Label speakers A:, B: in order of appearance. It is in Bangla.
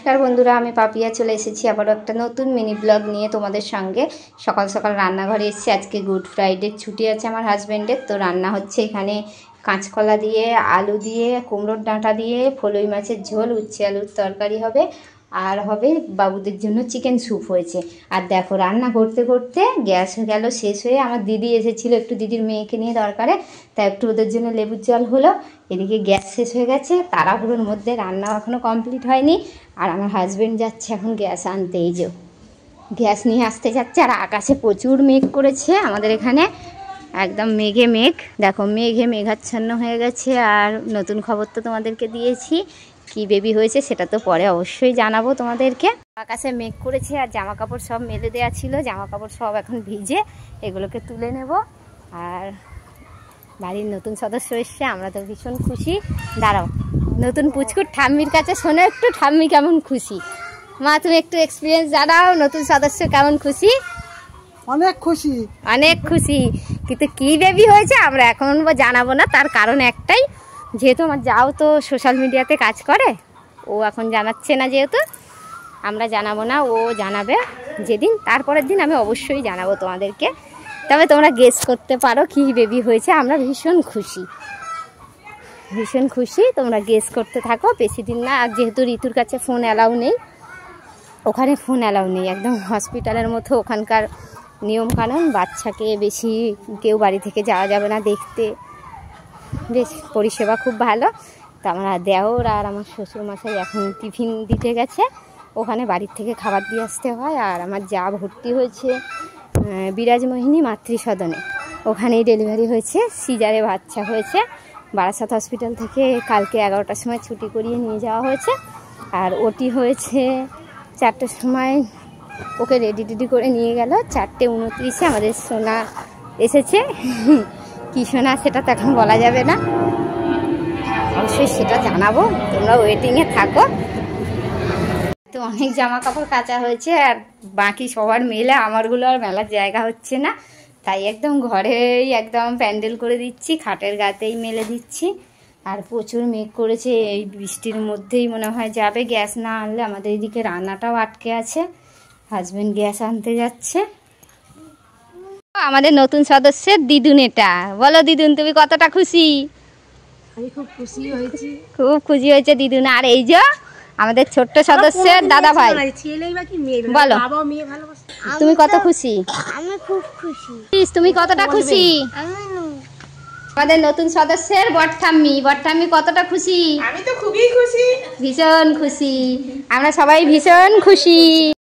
A: নমস্কার বন্ধুরা, আমি পাপিয়া চলে এসেছি আবারও একটা নতুন মিনি ব্লগ নিয়ে তোমাদের সঙ্গে। সকাল সকাল রান্নাঘরে এসেছি। আজকে গুড ফ্রাইডে, ছুটি আছে আমার হাজব্যান্ডের। তো রান্না হচ্ছে এখানে কাঁচকলা দিয়ে, আলু দিয়ে, কুমড়োর ডাঁটা দিয়ে, ফলুই মাছের ঝোল, উচ্ছে আলুর তরকারি হবে, আর হবে বাবুদের জন্য চিকেন স্যুপ হয়েছে। আর দেখো রান্না করতে করতে গ্যাস হয়ে গেল শেষ হয়ে। আমার দিদি এসেছিলো একটু, দিদির মেয়েকে নিয়ে দরকারে, তাই একটু ওদের জন্য লেবুর জল হলো। এদিকে গ্যাস শেষ হয়ে গেছে, তাড়াহুড়োর মধ্যে রান্নাও এখনও কমপ্লিট হয়নি। আর আমার হাজব্যান্ড যাচ্ছে এখন গ্যাস আনতে, এই যে গ্যাস নিয়ে আসতে যাচ্ছে। আর আকাশে প্রচুর মেঘ করেছে আমাদের এখানে, একদম মেঘে মেঘ, দেখো মেঘে মেঘাচ্ছন্ন হয়ে গেছে। আর নতুন খবর তো তোমাদেরকে দিয়েছি, কি বেবি হয়েছে সেটা তো পরে অবশ্যই জানাবো তোমাদেরকে। আকাশে মেঘ করেছে আর জামা কাপড় সব মেলে দেওয়া ছিল, জামা কাপড় সব এখন ভিজে, এগুলোকে তুলে নেব। আর বাড়ির নতুন সদস্য এসছে, আমরা তো ভীষণ খুশি। দাঁড়াও, নতুন পুচকুর ঠাম্মির কাছে শোনো একটু, ঠাম্মি কেমন খুশি। মা তুমি একটু এক্সপিরিয়েন্স জানাও, নতুন সদস্য কেমন খুশি?
B: অনেক খুশি,
A: অনেক খুশি। কিন্তু কি বেবি হয়েছে আমরা এখন জানাবো না, তার কারণ একটাই, যেহেতু আমার যাও তো সোশ্যাল মিডিয়াতে কাজ করে, ও এখন জানাচ্ছে না, যেহেতু আমরা জানাবো না, ও জানাবে যেদিন, তারপরের দিন আমি অবশ্যই জানাবো তোমাদেরকে। তবে তোমরা গেস করতে পারো কি বেবি হয়েছে। আমরা ভীষণ খুশি, ভীষণ খুশি। তোমরা গেস করতে থাকো, বেশি দিন না। আর যেহেতু ঋতুর কাছে ফোন অ্যালাউ নেই, ওখানে ফোন অ্যালাউ নেই, একদম হসপিটালের মতো ওখানকার নিয়মকানুন। বাচ্চাকে বেশি কেউ বাড়ি থেকে যাওয়া যাবে না দেখতে, বেশ পরিষেবা খুব ভালো। তো আমরা দেওর আর আমার শ্বশুরমশাই এখন টিফিন দিতে গেছে, ওখানে বাড়ির থেকে খাবার দিয়ে আসতে হয়। আর আমার যা ভর্তি হয়েছে বিরাজমোহিনী মাতৃসদনে, ওখানেই ডেলিভারি হয়েছে, সিজারে বাচ্চা হয়েছে। বারাসাত হসপিটাল থেকে কালকে 11টার সময় ছুটি করিয়ে নিয়ে যাওয়া হয়েছে। আর ওটি হয়েছে 4টের সময়, ওকে রেডি টেডি করে নিয়ে গেল। 4:29 আমাদের সোনা এসেছে। কী সোনা সেটা তো এখন বলা যাবে না, অবশ্যই সেটা জানাবো, তোমরা ওয়েটিংয়ে থাকো। তো অনেক জামা কাপড় কাচা হয়েছে, আর বাকি সবার মেলে, আমারগুলো আর মেলার জায়গা হচ্ছে না, তাই একদম ঘরেই একদম প্যান্ডেল করে দিচ্ছি, খাটের গাতেই মেলে দিচ্ছি। আর প্রচুর মেঘ করেছে, এই বৃষ্টির মধ্যেই মনে হয় যাবে, গ্যাস না আনলে। আমাদের এদিকে রান্নাটাও আটকে আছে, হাজব্যান্ড গ্যাস আনতে যাচ্ছে। আমাদের নতুন সদস্যের দিদুন এটা, বলো দিদুন তুমি কতটা খুশি?
B: আমি খুব খুশি হয়েছি,
A: খুব খুশি হয়েছে দিদুন। আর এই যে আমাদের ছোট্ট সদস্যের দাদা ভাই, বলো তুমি কত খুশি?
C: আমি খুব খুশি।
A: তুমি কতটা খুশি? আমাদের নতুন সদস্যের বটঠাম্মি, বটঠাম্মি কতটা খুশি?
B: আমি তো খুবই খুশি,
A: ভীষণ খুশি, আমরা সবাই ভীষণ খুশি।